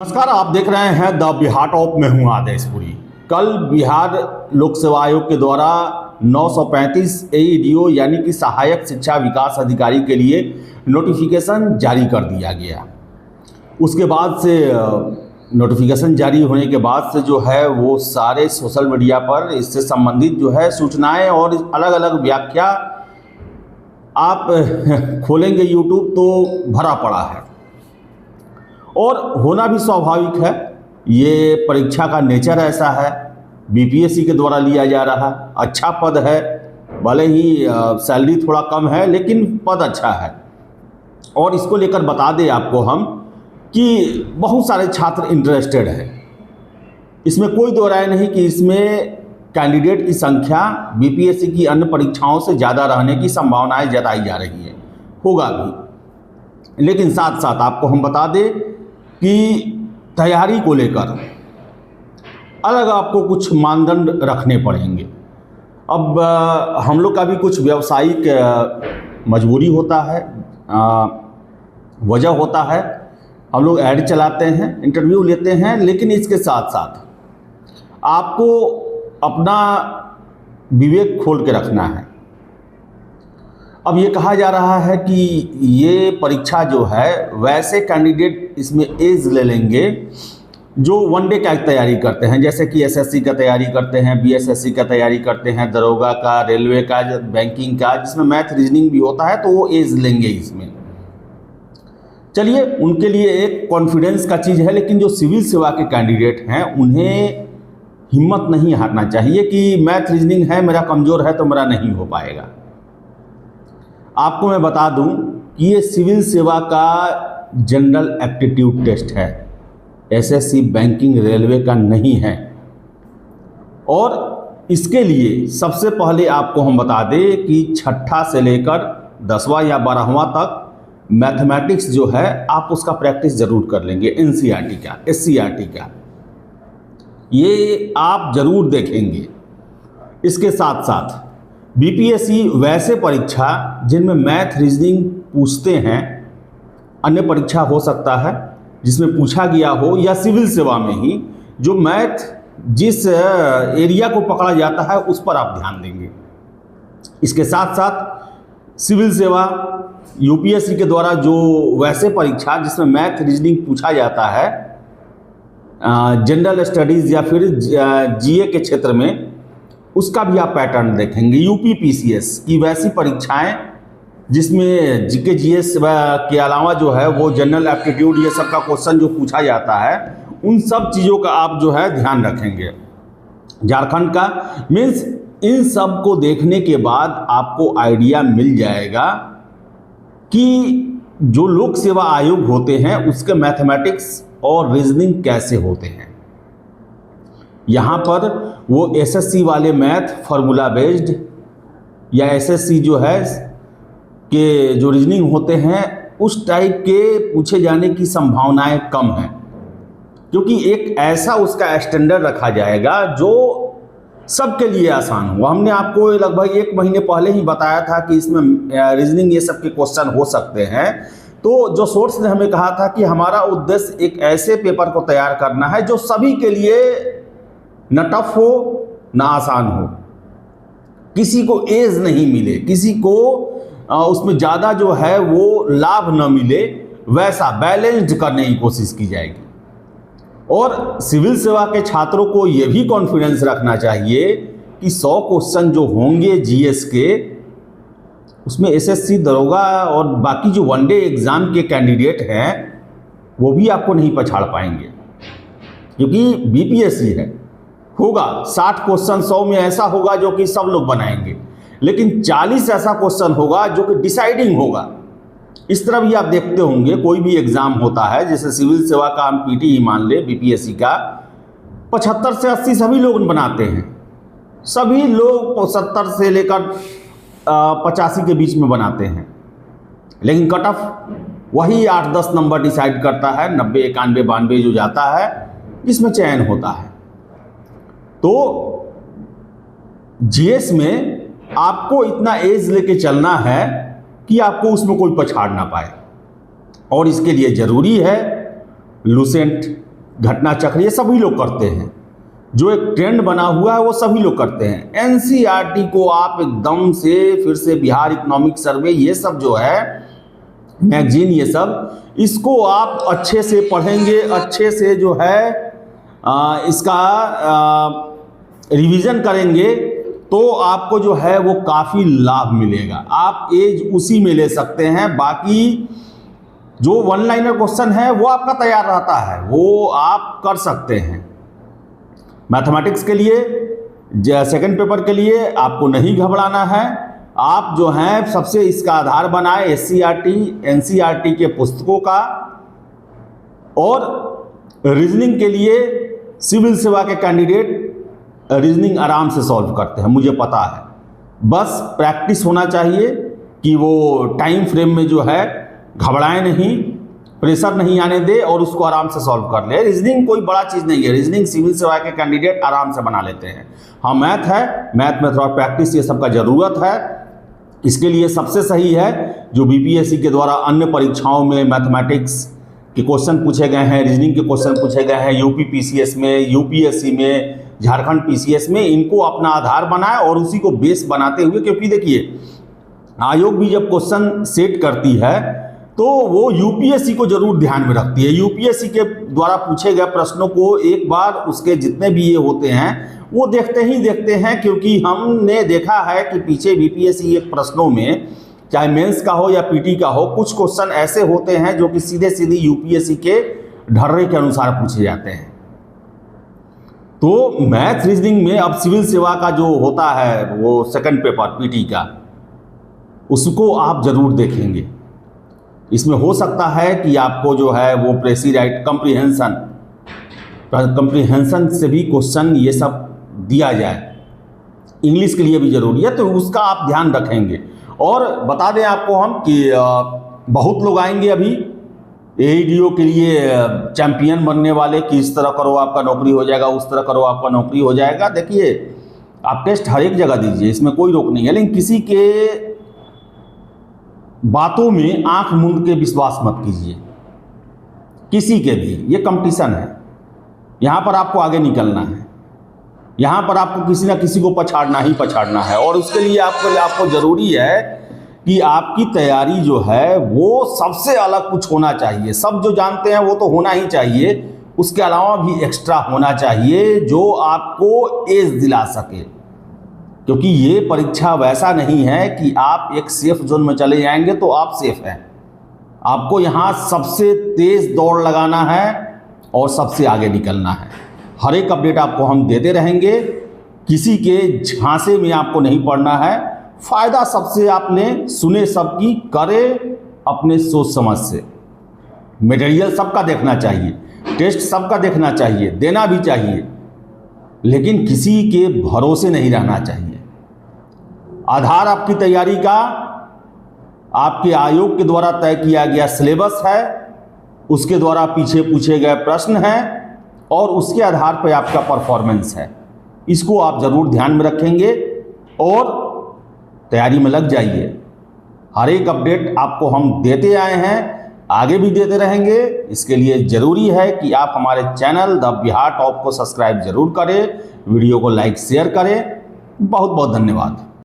नमस्कार, आप देख रहे हैं द बिहार टॉप में हूं आदेशपुरी। कल बिहार लोक सेवा आयोग के द्वारा 935 एईडीओ यानी कि सहायक शिक्षा विकास अधिकारी के लिए नोटिफिकेशन जारी कर दिया गया। उसके बाद से नोटिफिकेशन जारी होने के बाद से जो है वो सारे सोशल मीडिया पर इससे संबंधित जो है सूचनाएं और अलग अलग व्याख्या आप खोलेंगे यूट्यूब तो भरा पड़ा है और होना भी स्वाभाविक है। ये परीक्षा का नेचर ऐसा है, बीपीएससी के द्वारा लिया जा रहा, अच्छा पद है, भले ही सैलरी थोड़ा कम है लेकिन पद अच्छा है। और इसको लेकर बता दें आपको हम कि बहुत सारे छात्र इंटरेस्टेड हैं। इसमें कोई दो राय नहीं कि इसमें कैंडिडेट की संख्या बीपीएससी की अन्य परीक्षाओं से ज़्यादा रहने की संभावनाएं जताई जा रही है, होगा भी। लेकिन साथ साथ आपको हम बता दें कि तैयारी को लेकर अलग आपको कुछ मानदंड रखने पड़ेंगे। अब हम लोग का भी कुछ व्यावसायिक मजबूरी होता है, वजह होता है, हम लोग ऐड चलाते हैं, इंटरव्यू लेते हैं, लेकिन इसके साथ साथ आपको अपना विवेक खोल के रखना है। अब ये कहा जा रहा है कि ये परीक्षा जो है वैसे कैंडिडेट इसमें एज ले लेंगे जो वनडे का तैयारी करते हैं, जैसे कि एसएससी का तैयारी करते हैं, बीएसएससी का तैयारी करते हैं, दरोगा का, रेलवे का, बैंकिंग का, जिसमें मैथ रीजनिंग भी होता है, तो वो एज लेंगे इसमें। चलिए, उनके लिए एक कॉन्फिडेंस का चीज़ है, लेकिन जो सिविल सेवा के कैंडिडेट हैं उन्हें हिम्मत नहीं हारना चाहिए कि मैथ रीजनिंग है मेरा कमज़ोर है तो मेरा नहीं हो पाएगा। आपको मैं बता दूं कि ये सिविल सेवा का जनरल एप्टीट्यूड टेस्ट है, एसएससी, बैंकिंग, रेलवे का नहीं है। और इसके लिए सबसे पहले आपको हम बता दें कि छठा से लेकर 10वां या 12वां तक मैथमेटिक्स जो है आप उसका प्रैक्टिस ज़रूर कर लेंगे। एनसीईआरटी का, एससीईआरटी का ये आप ज़रूर देखेंगे। इसके साथ साथ बीपीएससी वैसे परीक्षा जिनमें मैथ रीजनिंग पूछते हैं, अन्य परीक्षा हो सकता है जिसमें पूछा गया हो, या सिविल सेवा में ही जो मैथ जिस एरिया को पकड़ा जाता है उस पर आप ध्यान देंगे। इसके साथ साथ सिविल सेवा यूपीएससी के द्वारा जो वैसे परीक्षा जिसमें मैथ रीजनिंग पूछा जाता है, जनरल स्टडीज़ या फिर जीए के क्षेत्र में, उसका भी आप पैटर्न देखेंगे। यूपीपीसीएस की वैसी परीक्षाएं जिसमें जीके जीएस के अलावा जो है वो जनरल एप्टीट्यूड ये सब का क्वेश्चन जो पूछा जाता है, उन सब चीज़ों का आप जो है ध्यान रखेंगे। झारखंड का मीन्स इन सब को देखने के बाद आपको आइडिया मिल जाएगा कि जो लोक सेवा आयोग होते हैं उसके मैथमेटिक्स और रीजनिंग कैसे होते हैं। यहाँ पर वो एसएससी वाले मैथ फार्मूला बेस्ड या एसएससी जो है के जो रीजनिंग होते हैं उस टाइप के पूछे जाने की संभावनाएं कम हैं, क्योंकि एक ऐसा उसका स्टैंडर्ड रखा जाएगा जो सबके लिए आसान हो। हमने आपको लगभग 1 महीने पहले ही बताया था कि इसमें रीजनिंग ये सब के क्वेश्चन हो सकते हैं। तो जो सोर्स ने हमें कहा था कि हमारा उद्देश्य एक ऐसे पेपर को तैयार करना है जो सभी के लिए न टफ हो न आसान हो, किसी को एज नहीं मिले, किसी को उसमें ज़्यादा जो है वो लाभ न मिले, वैसा बैलेंस्ड करने की कोशिश की जाएगी। और सिविल सेवा के छात्रों को ये भी कॉन्फिडेंस रखना चाहिए कि 100 क्वेश्चन जो होंगे जीएस के, उसमें एसएससी, दरोगा और बाकी जो वनडे एग्ज़ाम के कैंडिडेट हैं वो भी आपको नहीं पछाड़ पाएंगे, क्योंकि बीपीएससी है। होगा 60 क्वेश्चन 100 में ऐसा होगा जो कि सब लोग बनाएंगे, लेकिन 40 ऐसा क्वेश्चन होगा जो कि डिसाइडिंग होगा। इस तरह भी आप देखते होंगे, कोई भी एग्ज़ाम होता है, जैसे सिविल सेवा का हम पीटी ही मान ले, बीपीएससी का 75 से 80 सभी लोग बनाते हैं, सभी लोग 70 से लेकर 85 के बीच में बनाते हैं, लेकिन कट ऑफ वही 8-10 नंबर डिसाइड करता है, 90, 91, 92 जो जाता है, जिसमें चयन होता है। तो जीएस में आपको इतना एज लेके चलना है कि आपको उसमें कोई पछाड़ ना पाए, और इसके लिए ज़रूरी है लुसेंट घटना चक्र, ये सभी लोग करते हैं। जो एक ट्रेंड बना हुआ है वो सभी लोग करते हैं। एनसीईआरटी को आप एकदम से फिर से बिहार इकोनॉमिक सर्वे, ये सब जो है मैगजीन, ये सब इसको आप अच्छे से पढ़ेंगे, अच्छे से जो है इसका रिवीजन करेंगे तो आपको जो है वो काफ़ी लाभ मिलेगा। आप एज उसी में ले सकते हैं। बाकी जो वन लाइनर क्वेश्चन है वो आपका तैयार रहता है, वो आप कर सकते हैं। मैथमेटिक्स के लिए, सेकंड पेपर के लिए आपको नहीं घबराना है। आप जो हैं सबसे इसका आधार बनाए एससीईआरटी, एनसीईआरटी के पुस्तकों का, और रीजनिंग के लिए सिविल सेवा के कैंडिडेट रीजनिंग आराम से सॉल्व करते हैं, मुझे पता है। बस प्रैक्टिस होना चाहिए कि वो टाइम फ्रेम में जो है घबराए नहीं, प्रेशर नहीं आने दे और उसको आराम से सॉल्व कर ले। रीजनिंग कोई बड़ा चीज़ नहीं है, रीजनिंग सिविल सेवा के कैंडिडेट आराम से बना लेते हैं। हाँ, मैथ है, मैथ में थोड़ा प्रैक्टिस ये सब का ज़रूरत है। इसके लिए सबसे सही है जो बीपीएससी के द्वारा अन्य परीक्षाओं में मैथमेटिक्स के क्वेश्चन पूछे गए हैं, रीजनिंग के क्वेश्चन पूछे गए हैं, यूपी पीसीएस में, यूपीएससी में, झारखंड पीसीएस में, इनको अपना आधार बनाए और उसी को बेस बनाते हुए, क्योंकि देखिए आयोग भी जब क्वेश्चन सेट करती है तो वो यूपीएससी को जरूर ध्यान में रखती है। यूपीएससी के द्वारा पूछे गए प्रश्नों को एक बार उसके जितने भी ये होते हैं वो देखते हैं, क्योंकि हमने देखा है कि पीछे बीपीएससी के प्रश्नों में, चाहे मेंस का हो या पीटी का हो, कुछ क्वेश्चन ऐसे होते हैं जो कि सीधे सीधे यूपीएससी के ढर्रे के अनुसार पूछे जाते हैं। तो मैथ रीजनिंग में अब सिविल सेवा का जो होता है वो सेकंड पेपर पीटी का, उसको आप जरूर देखेंगे। इसमें हो सकता है कि आपको जो है वो प्रेसीराइट कंप्रीहेंशन से भी क्वेश्चन ये सब दिया जाए, इंग्लिश के लिए भी जरूरी है, तो उसका आप ध्यान रखेंगे। और बता दें आपको हम कि बहुत लोग आएंगे अभी एईडीओ के लिए चैंपियन बनने वाले कि इस तरह करो आपका नौकरी हो जाएगा, उस तरह करो आपका नौकरी हो जाएगा। देखिए, आप टेस्ट हर एक जगह दीजिए, इसमें कोई रोक नहीं है, लेकिन किसी के बातों में आंख मूंद के विश्वास मत कीजिए, किसी के भी। ये कंपटीशन है, यहाँ पर आपको आगे निकलना है, यहाँ पर आपको किसी ना किसी को पछाड़ना ही पछाड़ना है। और उसके लिए आपको ज़रूरी है कि आपकी तैयारी जो है वो सबसे अलग कुछ होना चाहिए। सब जो जानते हैं वो तो होना ही चाहिए, उसके अलावा भी एक्स्ट्रा होना चाहिए जो आपको एज दिला सके। क्योंकि ये परीक्षा वैसा नहीं है कि आप एक सेफ जोन में चले जाएंगे तो आप सेफ हैं। आपको यहाँ सबसे तेज दौड़ लगाना है और सबसे आगे निकलना है। हर एक अपडेट आपको हम देते रहेंगे, किसी के झांसे में आपको नहीं पड़ना है। फायदा सबसे आपने सुने सबकी, करे अपने सोच समझ से। मटेरियल सबका देखना चाहिए, टेस्ट सबका देखना चाहिए, देना भी चाहिए, लेकिन किसी के भरोसे नहीं रहना चाहिए। आधार आपकी तैयारी का आपके आयोग के द्वारा तय किया गया सिलेबस है, उसके द्वारा पीछे पूछे गए प्रश्न हैं और उसके आधार पर आपका परफॉर्मेंस है। इसको आप ज़रूर ध्यान में रखेंगे और तैयारी में लग जाइए। हर एक अपडेट आपको हम देते आए हैं, आगे भी देते रहेंगे। इसके लिए ज़रूरी है कि आप हमारे चैनल द बिहार टॉप को सब्सक्राइब जरूर करें, वीडियो को लाइक शेयर करें। बहुत बहुत धन्यवाद।